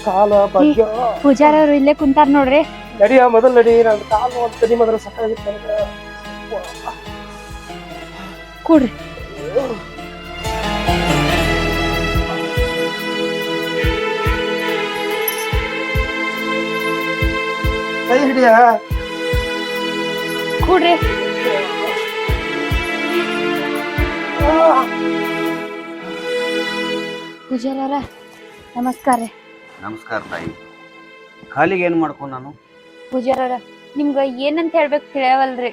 ಕಾಲ ಭಾಗ್ಯ. ಪೂಜಾರಿ ಅವ್ರು ಇಲ್ಲೇ ಕುಂತಾರ ನೋಡ್ರಿ. ನಡಿಯ ಮೊದಲು ನಡಿ, ನನ್ನ ಕಾಲು ಒಂದು ಕಡಿ ಮೊದಲು ಸಾಕಾಗಿತ್ತು ನನಗೆ. ಕೂಡ್ರಿ. ಕೈ ಹಿಡಿಯ. ಕೂಡ್ರಿ. ಪೂಜಾರಿ ಅವ್ರ ನಮಸ್ಕಾರ ರೀ. ನಮಸ್ಕಾರ ತಾಯಿ. ಖಾಲಿಗೆ ಏನು ಮಾಡ್ಕೊಂಡು ನಾನು? ಪೂಜಾರಿ ಅವ್ರ ನಿಮ್ಗ ಏನಂತ ಹೇಳ್ಬೇಕು ತಿಳಿಯವಲ್ರಿ.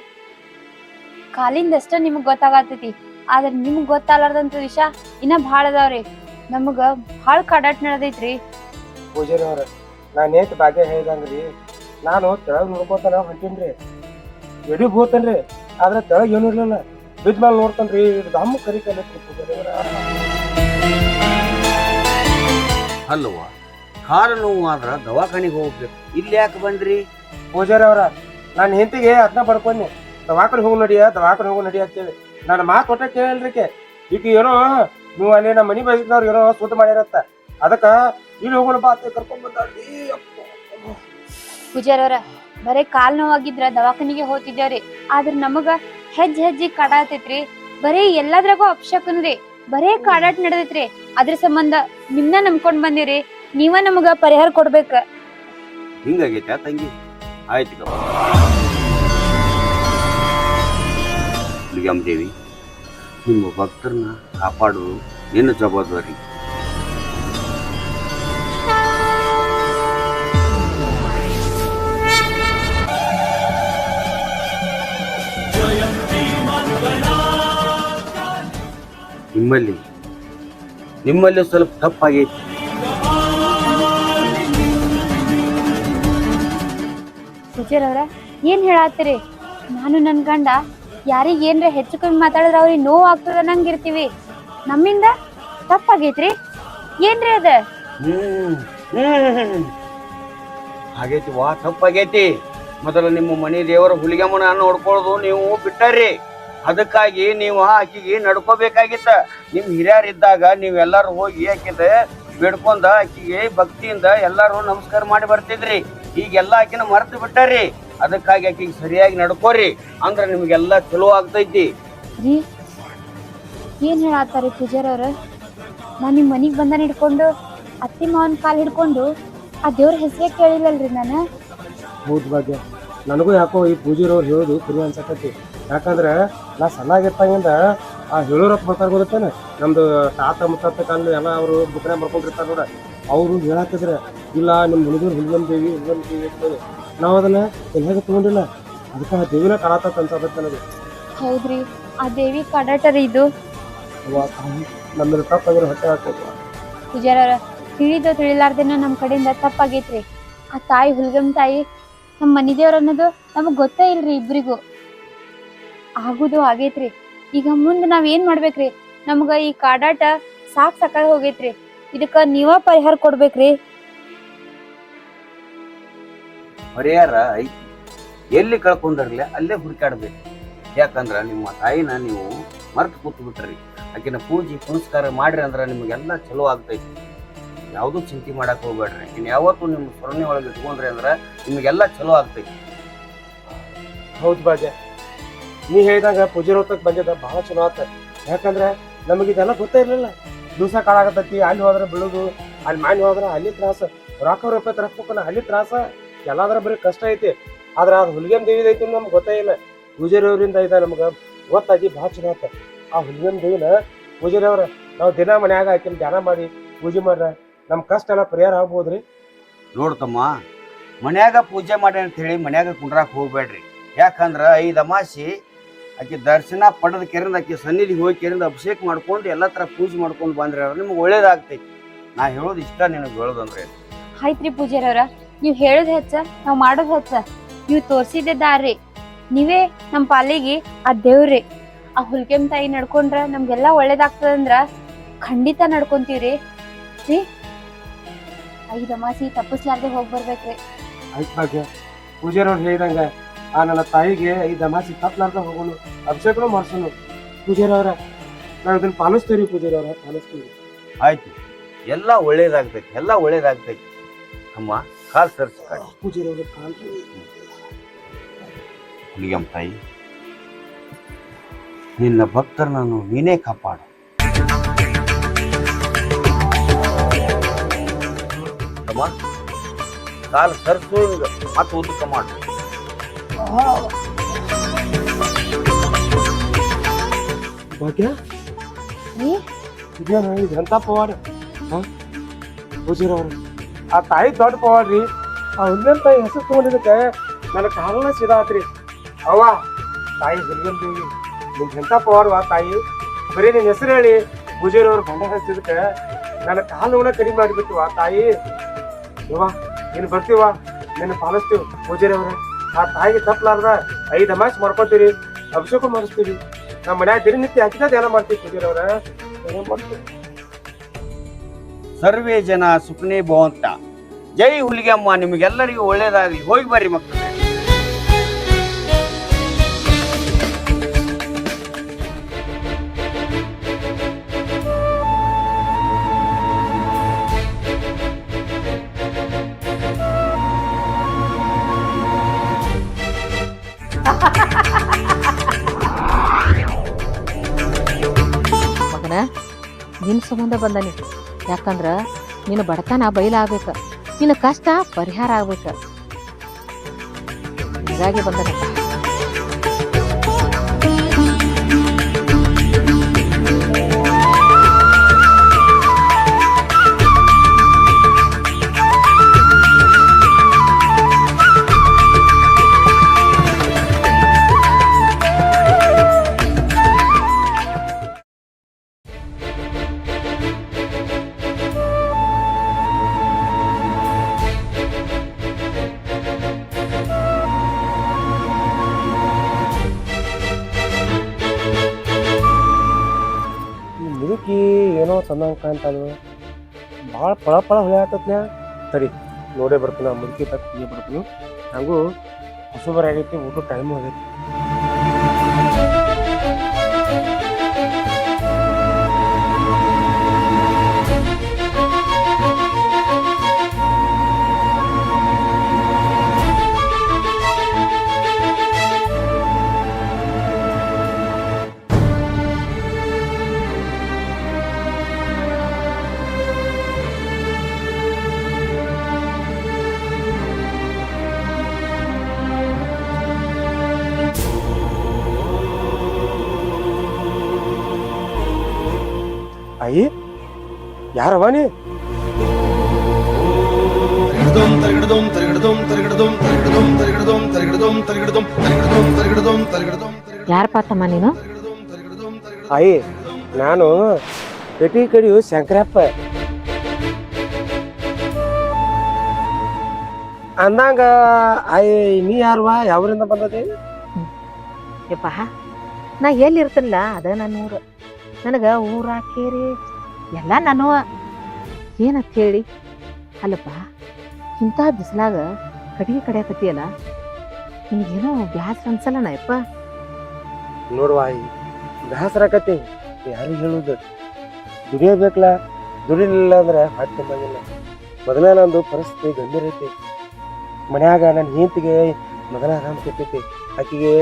ಕಾಲಿಂದ ಅಷ್ಟ ನಿಮಗ್ ಗೊತ್ತಾಗತೈತಿ, ಆದ್ರ ನಿಮ್ಗ್ ಗೊತ್ತಾಗಲಾರ್ದಂತ ವಿಷಯ ಇನ್ನ ಭಾಳ ಅದಾವ್ರಿ. ನಮಗ ಭಾಳ ಕಡಾಟ್ ನಡೆದೈತ್ರಿ. ಪೂಜಾರಿ ಅವ್ರ ನಾನು ಏಟ್ ಭಾಗ್ಯ ಹೇಳ್ದಂಗ್ರಿ, ನಾನು ತೆಳಗ್ ನೋಡ್ಕೋತಾನ ಹೊಂಟೀನ್ರಿ, ಎಡಿ ಬೋತನ್ರಿ, ಆದ್ರೆ ತೆಳಗ್ ಏನು ಇರ್ಲಿಲ್ಲ. ಬಿದ್ದ ಮೇಲೆ ನೋಡ್ತಾನ್ರಿ, ದಮ್ಮ ಕರಿ ಕಲಿತ್ರಿ ಪೂಜಾರಿ ಅವ್ರ. ಅಲ್ವ, ಕಾಲು ನೋವು ಆದ್ರ ದವಾಖಾನಿಗೆ ಹೋಗ್ಬೇಕು, ಇಲ್ಲಿ ಯಾಕೆ ಬಂದ್ರಿ? ಪೂಜಾರಿ ಅವ್ರ ನಾನು ಹೆಂಡತಿಗೆ ಅದನ್ನ ಬಡ್ಕೊಂಡಿ, ದವಾಖಾನೆ ಹೋಗಿ ನಡಿಯ ದವಾಖಾನೆ ಹೋಗಿ ನಡಿ ಅಂತೇಳಿ. ನನ್ನ ಮಾತು ಒಟ್ಟ ಕೇಳಲ್ರಿಕೆ. ಈಗ ಏನೋ ನೀವು ಅಲ್ಲಿ ನಮ್ಮ ಮನಿ ಬಯಸಿದವ್ರು ಏನೋ ಸುದ್ದ ಮಾಡ್ಯಾರತ್ತ, ಅದಕ್ಕ ಇಲ್ಲಿ ಹೋಗೋಣ ಬಾ ಅಂತ ಕರ್ಕೊಂಡ್ ಬಂದಾಡ್ರಿ. ಪೂಜಾರಿ ಅವ್ರ ಬರೇ ಕಾಲ್ ನೋವಾಗಿದ್ರ ದವಾಖಾನಿಗೆ ಹೋಗ್ತಿದ್ದೇವ್ರಿ, ಆದ್ರ ನಮಗ ಹೆಜ್ಜಿ ಕಾಡಾತೈತ್ರಿ. ಬರೇ ಎಲ್ಲದ್ರಾಗೂ ಅಪಶಕನ್ರಿ, ಬರೇ ಕಾಡಾಟ್ ನಡೆದೈತ್ರಿ. ಅದ್ರ ಸಂಬಂಧ ನಿಮ್ನ ನಂಬ್ಕೊಂಡ್ ಬಂದಿವ್ರಿ, ನೀವ ನಮಗ ಪರಿಹಾರ ಕೊಡ್ಬೇಕ. ಹಿಂಗಾಗೈತೆ ತಂಗಿ? ಆಯ್ತು ದೇವಿ, ನಿಮ್ಮ ಭಕ್ತರನ್ನ ಕಾಪಾಡೋದು ನಿನ್ನ ಜವಾಬ್ದಾರಿ. ನಿಮ್ಮಲ್ಲಿ ಸ್ವಲ್ಪ ತಪ್ಪಾಗೈತಿ. ಪೂಜಾರಿ ಅವ್ರ ಏನ್ ಹೇಳತ್ತೀರಿ? ನಾನು ನನ್ ಗಂಡ ಯಾರಿಗ ಏನ್ರ ಹೆಚ್ಚು ಕಮ್ಮಿ ಮಾತಾಡಿದ್ರ ಅವ್ರಿಗೆ ನೋವು ಆಗ್ತದ ನಂಗಿರ್ತೀವಿ. ನಮ್ಮಿಂದ ತಪ್ಪಾಗೈತ್ರಿ, ಏನ್ರಿ ಅದ? ಹಾಗೈತಿ ವಾ, ತಪ್ಪಾಗೈತಿ. ಮೊದಲು ನಿಮ್ಮ ಮನೆ ದೇವರ ಹುಲಿಗೆಮ್ಮನ ನೋಡ್ಕೊಳ್ಳೋದು ನೀವು ಬಿಟ್ಟಾರಿ. ಅದಕ್ಕಾಗಿ ನೀವು ಆಕಿಗೆ ನಡ್ಕೋಬೇಕಾಗಿತ್ತ. ನಿಮ್ ಹಿರಿಯರಿದ್ದಾಗ ನೀವೆಲ್ಲರೂ ಹೋಗಿ ಆಕಿದ ಬೇಡ್ಕೊಂಡ ಆಕಿಗೆ ಭಕ್ತಿಯಿಂದ ಎಲ್ಲಾರು ನಮಸ್ಕಾರ ಮಾಡಿ ಬರ್ತಿದ್ರಿ. ಈಗೆಲ್ಲ ಆಕಿನ ಮರೆತು ಬಿಟ್ಟಾರಿ. ಅದಕ್ಕಾಗಿ ಆಕಿಗೆ ಸರಿಯಾಗಿ ನಡ್ಕೋರಿ, ಅಂದ್ರ ನಿಮ್ಗೆಲ್ಲಾ ಚಲೋ ಆಗ್ತೈತಿ. ರೀ ಏನ್ ಹೇಳತ್ತಾರಿ ಪೂಜಾರಿ ಅವ್ರ? ನಾನ್ ನಿಮ್ ಮನಿಗ್ ಬಂದ ಹಿಡ್ಕೊಂಡು ಅತ್ತಿ ಮಾವನ್ ಕಾಲ್ ಹಿಡ್ಕೊಂಡು ಆ ದೇವ್ರ ಹೆಸರೇ ಕೇಳಿಲ್ಲಲ್ರಿ ನಾನು. ಹೌದ್ ಭಾಗ್ಯ, ನನಗೂ ಯಾಕೋ ಈ ಪೂಜಾರವ್ರು ಹೇಳೋದು ಕುರಿ ಅನ್ಸಕತಿ. ಯಾಕಂದ್ರೆ ನಾ ಸಣ್ಣಾಗಿರ್ತಾಗಿಂದ ಆ ಹೇಳೋರಪ್ಪ ಬರ್ತಾರ ಗೊತ್ತೇನೆ, ನಮ್ದು ತಾತ ಮುತ್ತಾತ ಕಾಲ ಎಲ್ಲ ಅವರು ಬುಕ್ನೆ ಬರ್ಕೊಂಡಿರ್ತಾರ ನೋಡ, ಅವರು ಹೇಳಾಕಿದ್ರ ಇಲ್ಲ ನಿಮ್ಮ ಹುಡುಗರು ಹುಲ್ಗಮ್ ದೇವಿ ಅಂತೇಳಿ. ನಾವು ಅದನ್ನ ಎಲ್ಲಾಗ ತಗೊಂಡಿಲ್ಲ, ಅದಕ್ಕೆ ಆ ದೇವಿನ ಕಾಣತ್ತ ಅನ್ಸತ್ತ ನನಗೆ. ಹೌದ್ರಿ, ಆ ದೇವಿ ಕಡಾಟರಿ ಇದು. ನಮ್ಮೆಲ್ಲ ತಪ್ಪಾಗಿರೋ ಹೊಟ್ಟೆ ಹಾಕೋದು. ಪೂಜಾರಿ ಅವ್ರ ತಿಳಿದೋ ತಿಳಿಲಾರ್ದೇನೋ ನಮ್ ಕಡೆಯಿಂದ ತಪ್ಪಾಗೈತ್ರಿ. ಆ ತಾಯಿ ಹುಲ್ಗಮ್ ತಾಯಿ ನಮ್ಮ ಮನಿ ದೇವ್ರ ಅನ್ನೋದು ನಮಗ್ ಗೊತ್ತೇ ಇಲ್ರಿ ಇಬ್ರಿಗೂ. ಆಗುದು ಆಗೈತ್ರಿ. ಈಗ ಮುಂದೆ ನಾವ್ ಏನ್ ಮಾಡ್ಬೇಕ್ರಿ? ನಮ್ಗ ಈ ಕಾಡಾಟ ಸಾಕಾಗಿ ಹೋಗೈತ್ರಿ. ಇದಕ್ಕ ನೀವ ಪರಿಹಾರ ಕೊಡ್ಬೇಕ್ರಿ. ಪರಿಹಾರ ಐತಿ, ಎಲ್ಲಿ ಕಳ್ಕೊಂಡ್ರಲ್ಲ ಅಲ್ಲೇ ಹುಡುಕಾಡ್ಬೇಕು. ಯಾಕಂದ್ರ ನಿಮ್ಮ ತಾಯಿನ ನೀವು ಮರ್ತು ಕೂತು ಬಿಟ್ರಿ. ಆಕಿನ ಪೂಜೆ ಪುನಸ್ಕಾರ ಮಾಡ್ರಿ ಅಂದ್ರ ನಿಮ್ಗೆಲ್ಲ ಚಲೋ ಆಗ್ತೈತಿ. ಯಾವ್ದು ಚಿಂತೆ ಮಾಡಕ್ ಹೋಗ್ಬೇಡ್ರಿ. ಇನ್ ಯಾವತ್ತು ನಿಮ್ಮ ಸ್ಮರಣೆ ಒಳಗೆ ಇಟ್ಕೊಂಡ್ರಿ ಅಂದ್ರ ನಿಮ್ಗೆಲ್ಲ ಚಲೋ ಆಗ್ತೈತಿ. ಹೌದ್ ಭಾಗ್ಯ, ನೀ ಹೇಳಿದಾಗ ಪೂಜಾರಿ ಹೊತ್ತಕ್ ಬಂದಿದ್ದ ಬಹಳ ಚಲೋ ಆತ. ಯಾಕಂದ್ರೆ ನಮಗಿದೆಲ್ಲ ಗೊತ್ತೇ ಇರ್ಲಿಲ್ಲ. ದಿವಸ ಕಾಳಾಗತ್ತೈತಿ, ಅಲ್ಲಿ ಹೋದ್ರೆ ಬೀಳುದು, ಅಲ್ಲಿ ಮಾಡಿ ಹೋದ್ರ ಅಲ್ಲಿ ತ್ರಾಸ, ರೊಕ್ಕ ರೂಪಾಯಿ ತರಸ್ಬೇಕಲ್ಲ ಅಲ್ಲಿ ತ್ರಾಸ, ಎಲ್ಲಾದ್ರ ಬರೀ ಕಷ್ಟ ಐತಿ. ಆದ್ರ ಅದು ಹುಲ್ಗೇಮ್ ದೇವಿದ ಐತಿ ನಮ್ಗೆ ಗೊತ್ತೇ ಇಲ್ಲ. ಪೂಜಾರಿ ಅವರಿಂದ ಐತ ನಮ್ಗ ಗೊತ್ತಾಗಿ ಬಹಳ ಚಲೋ ಆತ. ಆ ಹುಲ್ಗೇಮ್ ದೇವಿನ ಪೂಜಾರಿ ಅವ್ರ ನಾವು ದಿನ ಮನ್ಯಾಗ ಹಾಕಿನ ಧ್ಯಾನ ಮಾಡಿ ಪೂಜೆ ಮಾಡ್ರ ನಮ್ ಕಷ್ಟ ಎಲ್ಲ ಪರಿಹಾರ ಆಗ್ಬೋದ್ರಿ. ನೋಡ್ತಮ್ಮ, ಮನ್ಯಾಗ ಪೂಜೆ ಮಾಡಿ ಅಂತ ಹೇಳಿ ಮನ್ಯಾಗ ಕುಂಡ್ರಾಕ್ ಹೋಗ್ಬೇಡ್ರಿ. ಯಾಕಂದ್ರ 5 ಅಮಾಸಿ ಆಕಿ ದರ್ಶನ ಪಡೆದ ಕೆರಿಂದ ಆಕಿ ಸನ್ನಿಧಿಗೆ ಹೋಗಿ ಕೆರಿಂದ ಅಭಿಷೇಕ ಮಾಡ್ಕೊಂಡು ಎಲ್ಲಾ ತರ ಪೂಜೆ ಮಾಡ್ಕೊಂಡು ಬಂದ್ರೆ ನಿಮ್ಗೆ ಒಳ್ಳೇದಾಗ್ತೈತಿ. ನಾ ಹೇಳೋದು ಇಷ್ಟ, ನಿನಗೆ ಹೇಳೋದಂದ್ರೆ ಆಯ್ತ್ರಿ ಪೂಜಾರಿ ಅವ್ರ, ನೀವ್ ಹೇಳೋದ್ ಹೆಚ್ಚ, ನಾವ್ ಮಾಡೋದ್ ಹೆಚ್ಚ. ನೀವ್ ತೋರ್ಸಿದ್ದೆ ದಾರಿ, ನೀವೇ ನಮ್ ಪಾಲಿಗೆ ಆ ದೇವ್ರಿ. ಆ ಹುಲ್ಕೆಮ್ ತಾಯಿ ನಡ್ಕೊಂಡ್ರ ನಮ್ಗೆಲ್ಲಾ ಒಳ್ಳೇದಾಗ್ತದಂದ್ರ ಖಂಡಿತ ನಡ್ಕೊಂತೀವ್ರಿ. ರೀ 5 ಅಮಾಸಿ ತಪ್ಪಿಸ್ಲಾರ್ದೆ ಹೋಗ್ ಬರ್ಬೇಕ್ರಿ. ಆಯ್ತು ಭಾಗ್ಯ, ಪೂಜಾರಿ ಅವ್ರು ಹೇಳಿದಂಗ ಆ ನನ್ನ ತಾಯಿಗೆ 5 ಅಮಾಸಿ ತಪ್ಪಲಾರ್ದ ಹೋಗೋಣ, ಅಭಿಷೇಕನು ಮಾಡ್ಸೋಣ. ಪೂಜಾರಿ ಅವ್ರ ನಾವ್ ಇದನ್ನ ಪಾಲಿಸ್ತೀವಿ. ಪೂಜಾರಿ ಅವ್ರ ಪಾಲಿಸ್ತೀವಿ. ಆಯ್ತು. ಎಲ್ಲ ಒಳ್ಳೇದಾಗ್ತೈತಿ, ಎಲ್ಲ ಒಳ್ಳೇದಾಗ್ತೈತಿ. ಅಮ್ಮ ಕಾಲ್ ಸರ್ಚ್ ಕಾಡಿ. ಪೂಜಾರವ್ರ ಕಾಲ್ರಿ. ಹುಲಿಗೆಮ್ಮ ತಾಯಿ, ನಿನ್ನ ಭಕ್ತರನ್ನು ನೀನೇ ಕಾಪಾಡು. ಅಮ್ಮ ಕಾಲ್ ಸರ್ಸು ಮತ್ತೆ ಉದ್ದಕ ಮಾಡು. ಭಾಗ್ಯ ರೀ ಇದೇನು ಇದಂತ ಪವಾಡ? ಪೂಜಾರವ್ರ ಆ ತಾಯಿ ದೊಡ್ಡ ಪವಾಡ್ರಿ. ಆ ಹುಲ್ಗನ್ ತಾಯಿ ಹೆಸರು ತಗೊಂಡಿದ್ದಕ್ಕೆ ನನ್ನ ಕಾಲನ ಸೀದಾ ಆತ್ರಿ. ಅವ್ವ ತಾಯಿ ಹುಲ್ಗನ್ ದೇವಿ ನಿಮ್ಗೆ ಎಂತ ಪವಾಡವಾ ತಾಯಿ. ಬರೀ ನಿನ್ನ ಹೆಸರು ಹೇಳಿ ಪೂಜಾರವ್ರ ಬಂಡ ಹಚ್ಚಿದಕ್ಕೆ ನನ್ನ ಕಾಲುನ ಕಡಿಮೆ ಮಾಡಿಬಿಟ್ಟು ಆ ತಾಯಿ. ಇವ ನೀನು ಬರ್ತೀವ, ನಿನ್ನ ಪಾಲಿಸ್ತೀವಿ ಪೂಜಾರವ್ರ. ಆ ತಾಯಿಗೆ ತಪ್ಪಲಾರ್ದ 5 ಅಮಾಸ್ ಮಾಡ್ಕೊತೀರಿ, ಅಭಿಷೇಕ ಮಾಡಿಸ್ತೀವಿ. ನಮ್ಮ ಮನ್ಯಾಗ ದಿನನಿತ್ಯ ಹಾಕಿದ ಎಲ್ಲ ಮಾಡ್ತೀವಿ ಪೂಜಾರವ್ರ. ಏನ್ ಮಾಡ್ತೀವಿ? ಸರ್ವೇ ಜನ ಸುಖನೇ ಭವಂತ. ಜೈ ಹುಲಿಗೆಮ್ಮ, ನಿಮಗೆಲ್ಲರಿಗೂ ಒಳ್ಳೇದಾಗಲಿ. ಹೋಗಿ ಬರ್ರಿ ಮಕ್ಕಳು. ಮಗನ ನಿನ್ನ ಸಂಬಂಧ ಬಂದಾನಿ. ಯಾಕಂದ್ರ ನಿನ್ನ ಬಡತನ ಬಯಲಾಗ್ಬೇಕ, ನಿನ್ನ ಕಷ್ಟ ಪರಿಹಾರ ಆಗ್ಬೇಕ, ಹೀಗಾಗಿ ಬಂದನಪ್ಪ. ಮುದುಕಿ ಏನೋ ತಂದಂಗ ಕಾಣ್ತಾಳು. ಭಾಳ ಪಳ ಹೊಳೆ ಆತತ್ನ್ಯಾ. ಸರಿ ನೋಡೇ ಬರ್ತೀನಿ, ಆ ಮುದುಕಿ ತಕ್ಕ ಬರ್ತೀನಿ. ಹಂಗೂ ಹೊಸಬರ ಆಗೈತಿ, ಊಟ ಟೈಮು ಆಗೈತಿ. ಅಯ್ಯ ಯಾರವ ನೀ? ಯಾರ ಪಾತಮ್ಮ ನೀನು? ಅಯ್ಯ ನಾನು ಪೆಟಿ ಕಡಿಯು ಶಂಕರಪ್ಪ. ಅಂದಂಗ ಅಯ್ಯ ನೀ ಯಾರವಾ? ಯಾವರಿಂದ ಬಂದದಿ? ಯಪ್ಪ ನಾ ಎಲ್ಲಿರ್ತೀನಿಲ್ಲ ಅದ ನನ್ನ ಊರು. ನನಗೆ ಊರ ಕೇರಿ ಎಲ್ಲ ನಾನು ಏನಂತ ಹೇಳಿ. ಅಲ್ಲಪ್ಪ ಇಂಥ ಬಿಸಿಲಾಗ ಕಡಿಗೆ ಕಡಿಯಾಕತ್ತಿಯಲ್ಲ, ನಿನಗೇನೋ ಬ್ಯಾಸ್ರ ಅನ್ಸಲ್ಲಣ್ಣ ಯಪ್ಪ? ನೋಡುವ ಅಯ್ಯ ಬ್ಯಾಸರ ಆಕತಿ, ಯಾರಿಗೆ ಹೇಳುದು? ದುಡಿಯಬೇಕಲ್ಲ, ದುಡಿಲಿಲ್ಲ ಅಂದ್ರೆ ಹೊಟ್ಟೆ ಬಂದಿಲ್ಲ. ಮೊದಲೇ ನಂದು ಪರಿಸ್ಥಿತಿ ಗಂಭೀರ ಐತಿ. ಮನ್ಯಾಗ ನನ್ನ ಹೆಂಡತಿಗೆ ಮೊದಲ ಆರಾಮ್ ಕೆಟ್ಟೈತಿ. ಆಕಿಗೆ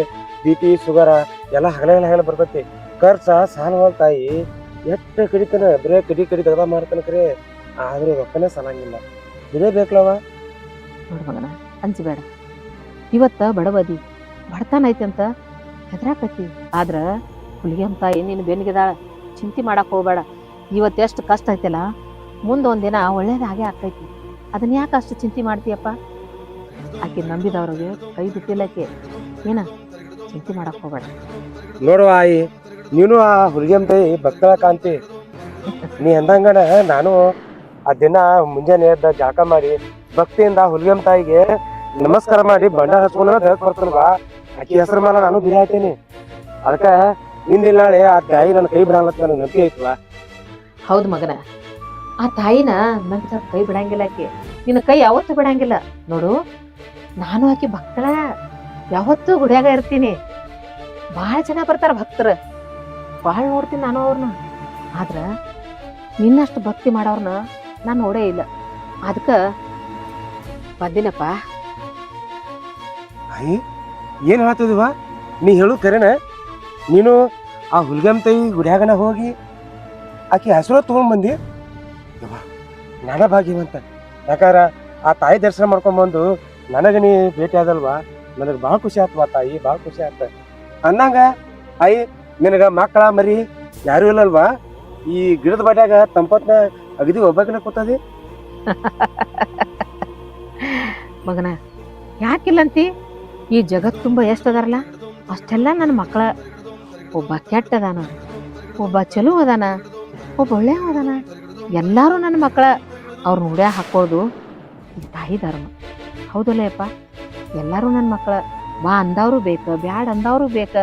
BP ಶುಗರ ಎಲ್ಲ ಹಗಲ ಬರ್ತೈತಿ. ಖರ್ಚ ಸಾಲವಲ್ ತಾಯಿ. ಎಷ್ಟು ಕಡಿತಾನ, ಬರೇ ಕಡಿ ತೆಗ್ದ ಮಾಡ್ತಾನ ಕರೆ, ಆದ್ರೂ ರೊಕ್ಕನೇ ಸಾಲಂಗಿಲ್ಲ. ದುಡಿಯಬೇಕಲ್ಲವ. ನೋಡು ಮಗನ, ಅಂಜಬೇಡ. ಇವತ್ತ ಬಡವದಿ, ಬಡತನ ಐತಿ ಅಂತ ಹೆದರಾಕತ್ತಿ. ಆದ್ರ ಹುಲಿಗೆಮ್ಮ ತಾಯಿ ನೀನು ಬೆನ್ನಿಗೆದಾಳ, ಚಿಂತೆ ಮಾಡಕ್ ಹೋಗ್ಬೇಡ. ಇವತ್ತು ಎಷ್ಟು ಕಷ್ಟ ಐತಲ್ಲ, ಮುಂದೊಂದಿನ ಒಳ್ಳೇದಾಗೆ ಆಕೈತಿ. ಅದನ್ನ ಯಾಕೆ ಅಷ್ಟು ಚಿಂತೆ ಮಾಡ್ತೀಯಪ್ಪ? ಆಕೆ ನಂಬಿದವ್ರಿಗೆ ಕೈ ಬಿಟ್ಟಿಲ್ಲಕ್ಕೆ. ಏನ ಚಿಂತೆ ಮಾಡಕ್ ಹೋಗ್ಬೇಡ. ನೋಡುವ ಆಯಿ, ನೀನು ಆ ಹುಲಿಗೆಮ್ಮ ತಾಯಿ ಭಕ್ತಳ ಕಾಂತಿ. ನೀ ಅಂದಂಗನ ನಾನು ಆ ದಿನ ಮುಂಜಾನೆ ಎದ್ದ ಜಾಕ ಮಾಡಿ ಭಕ್ತಿಯಿಂದ ಹುಲಿಗೆಮ್ಮ ತಾಯಿಗೆ ನಮಸ್ಕಾರ ಮಾಡಿ ಬಂಡ ಹಚ್ಕೊಂಡ ಬರ್ತಲ್ವಾ, ಆಕಿ ಹೆಸರ ಮೇಲೆ ನಾನು ಬಿರಾಯ್ತೇನೆ. ಅದಕ್ಕ ಹಿಂದಿನ ನಾಳೆ ಆ ತಾಯಿ ನನ್ನ ಕೈ ಬಿಡಲ್ಲ ನನಗೆ ನಂಬಿಕೆ ಐತ್ವಾ. ಹೌದು ಮಗನ, ಆ ತಾಯಿನ ನಂಬಿದ ಕೈ ಬಿಡಂಗಿಲ್ಲ ಆಕೆ. ನಿನ್ನ ಕೈ ಯಾವತ್ತೂ ಬಿಡಂಗಿಲ್ಲ. ನೋಡು, ನಾನು ಆಕಿ ಭಕ್ತಳ, ಯಾವತ್ತೂ ಗುಡಿಯಾಗ ಇರ್ತೀನಿ. ಭಾಳ ಜನ ಬರ್ತಾರ ಭಕ್ತರ, ಭಾಳ ನೋಡ್ತೀನಿ ನಾನು ಅವ್ರನ್ನ. ಆದ್ರ ನಿನ್ನಷ್ಟು ಭಕ್ತಿ ಮಾಡೋರ್ನ ನಾನು ನೋಡೇ ಇಲ್ಲ. ಅದಕ್ಕೆ ಬಂದಿನಪ್ಪ. ಆಯಿ ಏನು ಹೇಳ್ತಿದ್ವ ನೀ ಹೇಳು ಕರೆನ? ನೀನು ಆ ಹುಲ್ಗಮ್ ತೈ ಗುಡ್ಯಾಗನ ಹೋಗಿ ಆಕೆ ಹೆಸರು ತಗೊಂಡ್ ಬಂದಿ. ಯವ್ವ, ನಾನ ಭಾಗ್ಯವಂತ. ಯಾಕಾರ ಆ ತಾಯಿ ದರ್ಶನ ಮಾಡ್ಕೊಂಡ್ಬಂದು ನನಗೆ ನೀ ಭೇಟಿ ಆದಲ್ವಾ, ನನಗೆ ಭಾಳ ಖುಷಿ ಆತ್ವಾ ತಾಯಿ, ಭಾಳ ಖುಷಿ ಆತ. ಅನ್ನಂಗ ಆಯಿ ನಿನಗ ಮಕ್ಕಳ ಮರಿ ಯಾರು ಇಲ್ಲಲ್ವಾ? ಈ ಗಿಡದ ಬಡ್ಯಾಗ ತಂಪತ್ನ ಅಗದಿ ಒಬ್ಬಾಕಿನ ಕೂತದಿ. ಮಗನ ಯಾಕಿಲ್ಲಂತಿ? ಈ ಜಗತ್ತು ತುಂಬ ಎಷ್ಟು ಅದಾರಲ್ಲ ಅಷ್ಟೆಲ್ಲ ನನ್ನ ಮಕ್ಕಳ. ಒಬ್ಬ ಕೆಟ್ಟ ಅದಾನ, ಒಬ್ಬ ಚಲೋ ಅದಾನ, ಒಬ್ಬ ಒಳ್ಳೆ ಅದಾನ. ಎಲ್ಲರೂ ನನ್ನ ಮಕ್ಕಳ. ಅವ್ರ ನೋಡ್ಯಾ ಹಾಕೋದು ಈ ತಾಯಿ ಧರ್ಮ. ಹೌದಲ್ಲಪ್ಪ? ಎಲ್ಲರೂ ನನ್ನ ಮಕ್ಕಳ. ಬಾ ಅಂದವರು ಬೇಕ, ಬ್ಯಾಡ ಅಂದವರು ಬೇಕ.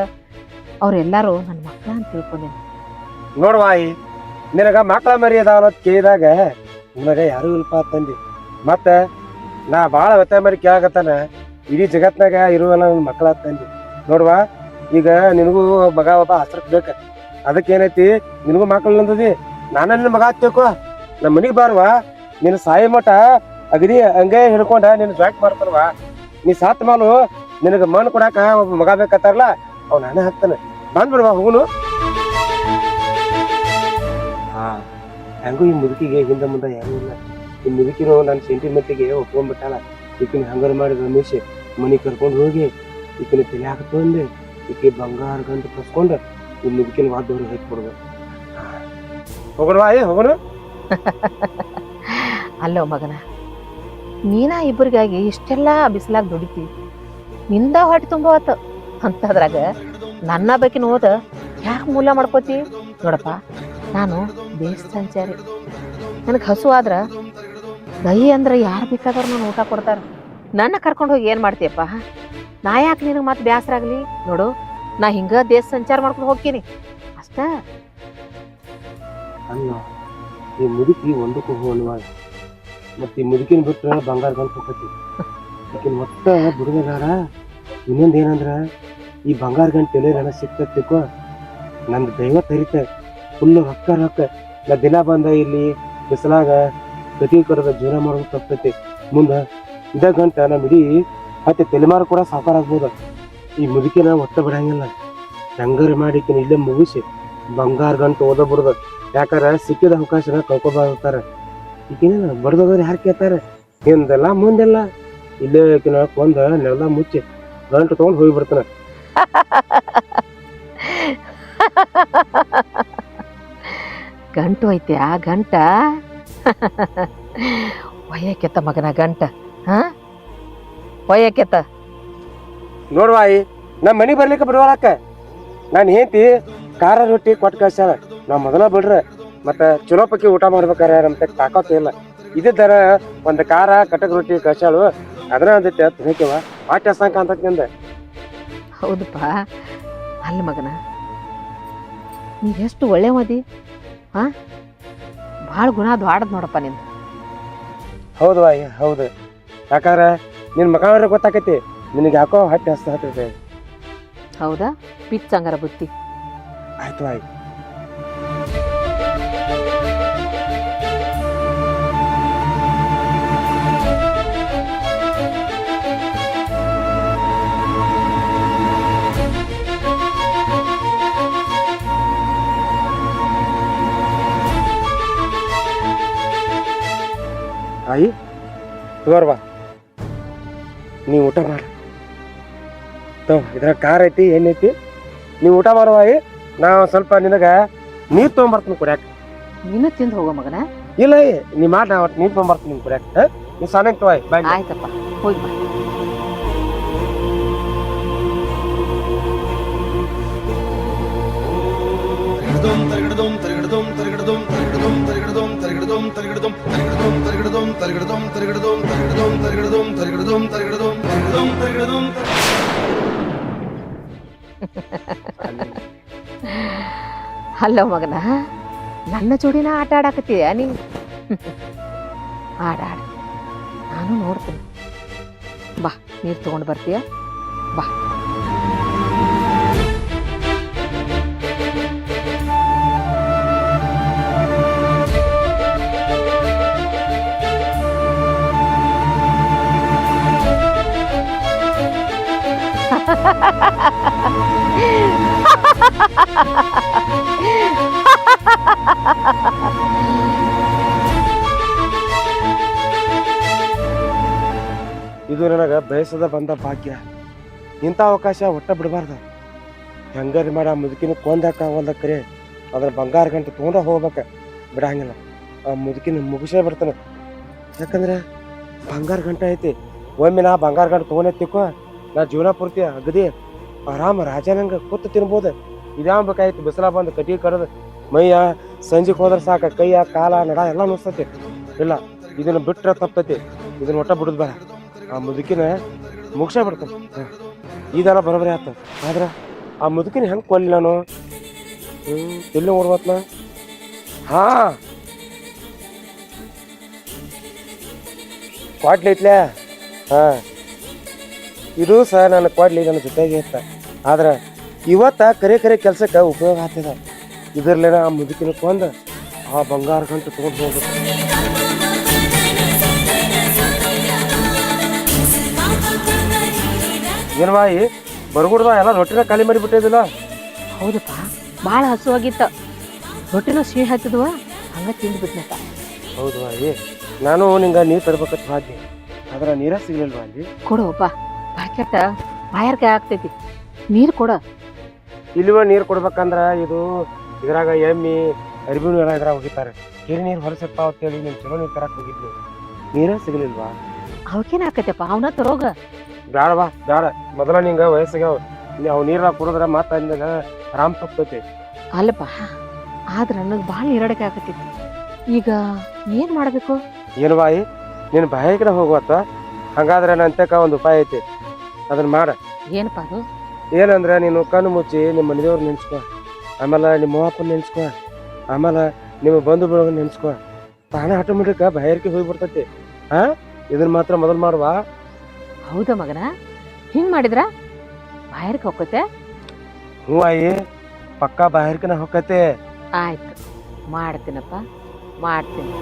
ಅವ್ರೆಲ್ಲರೂ ನನ್ನ ಮಕ್ಕಳ ಅಂತ ತಿಳ್ಕೊಂಡೇನೆ. ನೋಡ್ವಾ ಆಯಿ, ನಿನಗ ಮಕ್ಕಳ ಮರಿ ಅದಾವ ಅಂತ ಕೇಳಿದಾಗ ನಿನಗ ಯಾರು ಇಲ್ಪ ತಂದಿ. ಮತ್ತ ನಾ ಭಾಳ ಹೊತ್ತ ಮರಿ ಕೇಳಕತ್ತಾನ, ಇಡೀ ಜಗತ್ನಾಗ ಇರುವಲ್ಲ ನನ್ನ ಮಕ್ಕಳ ತಂದಿ. ನೋಡ್ವಾ, ಈಗ ನಿನಗೂ ಮಗ ಒಬ್ಬ ಹಸ್ರಕ್ ಬೇಕ. ಅದಕ್ಕೇನೈತಿ, ನಿನಗೂ ಮಕ್ಕಳು ಅಂದದಿ. ನಾನ ನಿನ್ನ ಮಗ ಹತ್ತೇಕೋ, ನಮ್ಮ ಮನಿಗೆ ಬಾರ್ವಾ. ನಿನ್ನ ಸಾಯಿ ಮಠ ಅಗದಿ ಹಂಗೆ ಹಿಡ್ಕೊಂಡ ನಿನ್ನ ಜಾಯಿಂಟ್ ಮಾಡ್ತಾನವಾ. ನೀ ಸಾತ್ ಮಾಲು ನಿನಗ ಮಣ್ಣು ಕೊಡಾಕ ಒಬ್ಬ ಮಗ ಬೇಕತ್ತಾರಲ್ಲ, ಅವ್ ನಾನೇ ಹಾಕ್ತಾನೆ. ಬಂದ್ಬಿಡ್ವಾ ಹೋಗುನು. ಹಾ, ಹೆಂಗೂ ಈ ಮುದುಕಿಗೆ ಹಿಂದೆ ಮುಂದೆ ಯಾರೂ ಇಲ್ಲ. ಈ ಮುದುಕಿನೂ ನನ್ನ ಸೆಂಟಿಮೆಂಟಿಗೆ ಒಪ್ಕೊಂಡ್ಬಿಟ್ಟಾಳ. ಈಕಿನ ಹಂಗಾರ ಮಾಡಿ ರಮೇಶ್ ಮನೆ ಕರ್ಕೊಂಡು ಹೋಗಿ ಈಕಿನ ತಲೆ ಹಾಕ್ತಂದು ಈಕೆ ಬಂಗಾರ ಗಂಟು ಕಸ್ಕೊಂಡು ಈ ಮುದುಕಿನ ವಾದವ್ರಿಗೆ ಹಾಕಿ ಹೋಗೋಣ ಹೋಗೋಣ. ಅಲ್ಲೋ ಮಗನ, ನೀನ ಇಬ್ಬರಿಗಾಗಿ ಇಷ್ಟೆಲ್ಲ ಬಿಸಿಲಾಗ ದುಡಿತಿ, ನಿಂದ ಹೊಟ್ಟೆ ತುಂಬವತ್ತು ಅಂತದ್ರಾಗ ನನ್ನ ಬೇಕಿನ ಹೋದ ಯಾಕೆ ಮೂಲ ಮಾಡ್ಕೋತಿ? ನೋಡಪ್ಪ, ನಾನು ದೇಶ ಸಂಚಾರಿ. ನನಗೆ ಹಸು ಆದ್ರ ದಹಿ ಅಂದ್ರೆ ಯಾರು ಬೇಕಾದ್ರೂ ನಾನು ಊಟ ಕೊಡ್ತಾರ. ನನ್ನ ಕರ್ಕೊಂಡು ಹೋಗಿ ಏನು ಮಾಡ್ತೀಯಪ್ಪ? ನಾ ಯಾಕೆ ನಿನಗೆ ಮತ್ತೆ ಬೇಸರ ಆಗಲಿ? ನೋಡು, ನಾ ಹಿಂಗ ದೇಶ ಸಂಚಾರ ಮಾಡ್ಕೊಂಡು ಹೋಗ್ತೀನಿ ಅಷ್ಟ. ಅಲ್ಲ, ಈ ಮುದುಕಿ ಒಂದಕ್ಕೂ ಹೋಲ್ವಾ. ಮತ್ತೆ ಈ ಮುದುಕಿನ ಬಿಟ್ರೆ ಬಂಗಾರ ಗಂಟು ಹೋಗತಿ. ಈಕಿನ ಒಟ್ಟ ಬಿಡುಗದಾರ. ಇನ್ನೊಂದು ಏನಂದ್ರ, ಈ ಬಂಗಾರ ಗಂಟು ಎಲೆ ನನಗೆ ಸಿಕ್ತತಿಕೋ, ನಂದು ದೈವ ತರಿತ ಫುಲ್ಲು ರೊಕ್ಕ. ನಾ ದಿನ ಬಂದ ಇಲ್ಲಿ ಬಿಸಿಲಾಗ ಪ್ರತಿ ಕರದ ಜೀವನ ಮಾಡೋದು ತಪ್ಪೈತಿ. ಮುಂದೆ ಇದ ಗಂಟ ನಮ್ಮ ಇಡೀ ಮತ್ತೆ ತಲೆಮಾರು ಕೂಡ ಸಾಕಾರ ಆಗ್ಬೋದು. ಈ ಮುದುಕಿನ ಒಟ್ಟ ಬಿಡಂಗಿಲ್ಲ. ಹೆಂಗಾರ ಮಾಡಿ ಇಲ್ಲೇ ಮುಗಿಸಿ ಬಂಗಾರ ಗಂಟು ಓದ ಬಿಡುದು. ಯಾಕಾರ ಸಿಕ್ಕಿದ ಅವಕಾಶನ ಕಳ್ಕೊಬಾರ್ತಾರ. ಈಗಿನ ಬಡ್ದೋದ್ರೆ ಯಾರು ಕೇಳ್ತಾರೆ? ಹಿಂದೆಲ್ಲ ಮುಂದೆಲ್ಲ ಇಲ್ಲೇ ಕೊಂದ ನೆಲ ಮುಚ್ಚಿ ಗಂಟು ತಗೊಂಡು ಹೋಗಿಬಿಡ್ತಾನ. ಗಂಟು ಐತೆ ಆ ಗಂಟ. ಒಯ್ಯಕ್ಕೆತ್ತ ಮಗನ ಗಂಟ. ಒಯ್ಯಕ್ಕೆತ್ತ. ನೋಡ್ವಾಯಿ, ನಮ್ಮ ಮನೆ ಬರ್ಲಿಕ್ಕೆ ಬಿಡುವಳಕ್ಕ. ನಾನು ಹೇಳ್ತಿ ಖಾರ ರೊಟ್ಟಿ ಕೊಟ್ಟು ಕಳ್ಸ್ಯಾಳ. ನಾವು ಮೊದಲ ಬಿಡ್ರೆ ಮತ್ತೆ ಚಲೋ ಪಕ್ಕಿ ಊಟ ಮಾಡ್ಬೇಕಾರೆ ನಮ್ಗೆ ತಾಕತ್ತು ಇಲ್ಲ. ಇದ್ದಿದ್ದಾರ ಒಂದು ಖಾರ ಕಟಕ್ ರೊಟ್ಟಿ ಕಳ್ಸ್ಯಾಳು. ಅದನ್ನ ಅಂದೈತೆ ತಿನ್ನಕ್ಕೆವ ಆಟ ಹಸಂಕ ಅಂತ ನಿಂದ. ಹೌದಪ್ಪ. ಅಲ್ಲಿ ಮಗನ, ನೀ ಎಷ್ಟು ಒಳ್ಳೆ ಮದಿ. ಭಾಳ ಗುಣ ದ್ವಾಡದ್ ನೋಡಪ್ಪ ನಿಂದು. ಹೌದು ವಾಯಿ, ಹೌದು. ಯಾಕಾರ ನಿನ್ನ ಮಕ್ಕಳ ಗೊತ್ತಾಕೈತಿ, ನಿನಗೆ ಯಾಕೋ ಹಟ್ಟಿ ಹಸ್ತೈತೆ. ಹೌದಾ? ಪಿಚ್ ಹಂಗಾರ ಬುತ್ತಿ. ಆಯ್ತು ವಾಯಿ. ಆಯಿ ತಗೋರ್ವಾ, ನೀವು ಊಟ ಮಾಡ. ಇದ್ರಾಗ ಖಾರ ಐತಿ, ಎಣ್ಣೆ ಐತಿ. ನೀವು ಊಟ ಮಾಡುವಾಯಿ. ನಾವು ಸ್ವಲ್ಪ ನಿನಗೆ ನೀರು ತೊಗೊಂಬರ್ತೀನಿ ಕುಡ್ಯಾಕ. ನೀನು ತಿಂದು ಹೋಗೋ ಮಗನ. ಇಲ್ಲ ನೀ ಮಾಡಿ, ನಾ ಒಟ್ಟು ನೀರು ತೊಗೊಂಬರ್ತೀನಿ ನಿಮ್ಗೆ ಕುಡ್ಯಾಕ. ನೀವು ಸಣ್ಣ ತಗೋಯ್ ಬಾಯ್. ಆಯ್ತಪ್ಪ, ಹೋಗಿ ಬಾ. ಹಲೋ ಮಗನ, ನನ್ನ ಜೋಡಿನ ಆಟ ಆಡಾಕತ್ತೀಯ ನೀ? ಆಡ ನಾನು ನೋಡ್ತೀನಿ. ಬಾ, ನೀರು ತಗೊಂಡು ಬರ್ತೀಯ? ಬಾ. ಇದು ನನಗೆ ಬಯಸದ ಬಂದ ಭಾಗ್ಯ. ಇಂಥ ಅವಕಾಶ ಒಟ್ಟ ಬಿಡಬಾರ್ದು. ಹೆಂಗಾರಿ ಮಾಡಿ ಆ ಮುದುಕಿನ ಕೊಂದಾಕ ಒಂದ ಕರೆ ಅದ್ರ ಬಂಗಾರ ಗಂಟೆ ತೊಗೊಂಡ ಹೋಗ್ಬೇಕ, ಬಿಡಂಗಿಲ್ಲ. ಆ ಮುದುಕಿನ ಮುಗಿಸೇ ಬಿಡ್ತಾನೆ. ಯಾಕಂದ್ರೆ ಬಂಗಾರ ಗಂಟೆ ಐತಿ. ಒಮ್ಮೆ ನಾ ಬಂಗಾರ ಗಂಟೆ ತೊಗೊಂಡೆ ತಿಕ್ಕೋ, ನಾ ಜೀವನ ಪೂರ್ತಿ ಅಗದಿ ಆರಾಮ ರಾಜನಂಗ ಕೂತು ತಿನ್ಬೋದು. ಇದಾಗಬೇಕಾಯ್ತು ಬಿಸಿಲ ಬಂದು ಕಟ್ಟಿಗೆ ಕಡದು ಮೈಯ ಸಂಜೆಗೆ ಹೋದ್ರೆ ಸಾಕ, ಕೈಯ ಕಾಲ ನಡ ಎಲ್ಲ ನುಸ್ತತಿ. ಇಲ್ಲ, ಇದನ್ನ ಬಿಟ್ರೆ ತಪ್ಪತೈತಿ. ಇದನ್ನ ಒಟ್ಟ ಬಿಡುದು ಬೇಡ. ಆ ಮುದುಕಿನ ಮುಗಿಸೇ ಬಿಡ್ತಾನೆ. ಇದೆಲ್ಲ ಬರೋಬ್ಬರಿ ಆತ. ಆದ್ರೆ ಆ ಮುದುಕಿನ ಹೆಂಗೆ ಕೊಲ್ಲಿ ನಾನು? ಎಲ್ಲಿ ಓಡ್ಬತ್ನ? ಹಾ, ಕ್ವಾಡ್ಲಿ ಐತ್ಲೆ. ಹಾ, ಇದು ಸಹ ನನ್ನ ಕ್ವಾಡ್ಲಿ ನನ್ನ ಜೊತೆಗೆ ಇತ್ತ. ಆದ್ರೆ ಇವತ್ತ ಕರೆ ಕರೆ ಕೆಲ್ಸಕ್ಕೆ ಉಪಯೋಗ ಆಗ್ತದ. ಇದರ್ಲೇನ ಆ ಮುದುಕಿನ ಕೊಂದು ಆ ಬಂಗಾರ ಗಂಟು ತೊಗೊಂಡು ಹೋಗ್ಬೇಕು. ಏನ್ವಾಯಿ ಬರ್ಗುಡ್ದ ಎಲ್ಲ ರೊಟ್ಟಿನ ಖಾಲಿ ಮಾಡಿ ಬಿಟ್ಟಿದಿಲ್ಲ? ಹೌದಪ್ಪ, ಭಾಳ ಹಸುವಾಗಿತ್ತ. ರೊಟ್ಟಿನ ಸಿಹಿ ಹತ್ತಿದ್ವ, ಹಂಗ ತಿಂದ್ಬಿಟ್ನಪ್ಪ. ಹೌದು ವಾಯಿ, ನಾನು ನಿಂಗೆ ನೀರು ತರ್ಬೇಕಂತ ಹಾಕಿ, ಆದ್ರೆ ನೀರ ಸಿಗ್ಲಿಲ್ವಾ ಅಲ್ಲಿ? ಕೊಡುವಪ್ಪ, ಬಾಕೆಟ್ಟ ಬಾಯಾರಿಕೆ ಆಗ್ತೈತಿ, ನೀರು ಕೊಡ. ಇಲ್ವ ನೀರು ಕೊಡ್ಬೇಕಂದ್ರ ಇದು ಇದ್ರಾಗ ಎಮ್ಮಿ ಅರಿಬಿನೂ ಎಲ್ಲ ಇದ್ರಾಗ ಹೋಗಿತಾರೆ. ಕೆರೆ ನೀರು ಹೊರಸಪ್ಪ ಅಂತೇಳಿ ನೀನು ಚಲೋ ನೀರು ತರಕ್ ಹೋಗಿದ್ವಿ, ನೀರ ಸಿಗ್ಲಿಲ್ವಾ? ಅವಕ್ಕೇನ ಆಕೈತಪ್ಪ, ಅವನ ತರೋಗ. ಬ್ಯಾಡವಾ ಬ್ಯಾಡ, ಮೊದಲ ನಿಂಗೆ ವಯಸ್ಸಿಗೆ ಅವು ನೀರಾಗ ಕುಡಿದ್ರೆ ಮತ್ತೆ ಅಂದಾಗ ಆರಾಮ್ ತಪ್ಪತೈತಿ. ಅಲ್ಲಪ್ಪ, ಆದ್ರ ನನಗೆ ಭಾಳ ನೀರಡಿಕೆ ಆಗತೈತಿ. ಈಗ ಏನ್ ಮಾಡ್ಬೇಕು? ಏನ್ವಾಯಿ, ನೀನು ಬಾಯಿ ಕಡೆ ಹೋಗುವತ್ತ? ಹಂಗಾದ್ರೆ ನಂತಕ ಒಂದು ಉಪಾಯ ಐತಿ, ಅದನ್ನ ಮಾಡ. ಏನಪ್ಪ ಅದು? ಏನಂದ್ರೆ ನೀನು ಕಣ್ಣು ಮುಚ್ಚಿ ನಿಮ್ಮ ಮನೆದೇವ್ರು ನೆನ್ಸ್ಕೊ, ಆಮೇಲೆ ನಿಮ್ಮ ಅಪ್ಪನ ನೆನ್ಸ್ಕೊ, ಆಮೇಲೆ ನಿಮ್ಮ ಬಂಧು ಬಳಗ ನೆನ್ಸ್ಕೊ. ತಾನೇ ಆಟೋಮೆಟಿಕ್ ಬಾಯಾರಿಕೆ ಹೋಗ್ಬಿಡ್ತೈತಿ. ಹಾ, ಇದನ್ನ ಮಾತ್ರ ಮೊದಲು ಮಾಡುವ. ಹೌದಾ ಮಗನ? ಹಿಂಗ್ ಮಾಡಿದ್ರ ಬಾಯಾರಿಕೆ ಹೋಗತ್ತೆ? ಹ್ಞೂ ಆಯಿ, ಪಕ್ಕಾ ಬಾಯಾರಿಕೆನ ಹೊಕ್ಕತೆ. ಆಯ್ತು, ಮಾಡ್ತೀನಪ್ಪ, ಮಾಡ್ತೀನಿ.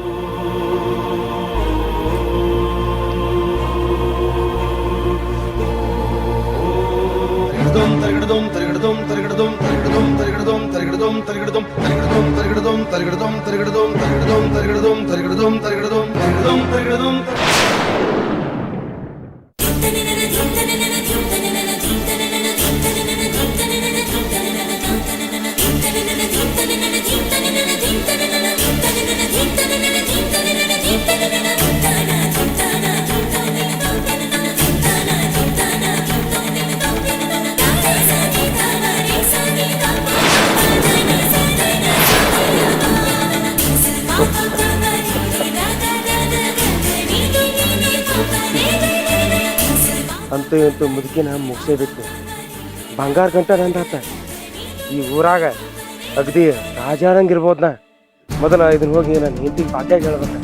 ಅಂತೂ ಇಂತೂ ಮುದುಕಿನ ಮುಗಿಸೇಬೇಕು. ಬಂಗಾರ ಗಂಟ ನಂದಾತ. ಈ ಊರಾಗ ಅಗದಿ ರಾಜಾನಂಗಿರ್ಬೋದ್ನ. ಮೊದಲ ಇದನ್ನ ಹೋಗಿ ನಾನು ಹೆಂಡತಿಗೆ ಪಾಟ್ಯಾಗ ಹೇಳ್ಬೇಕು.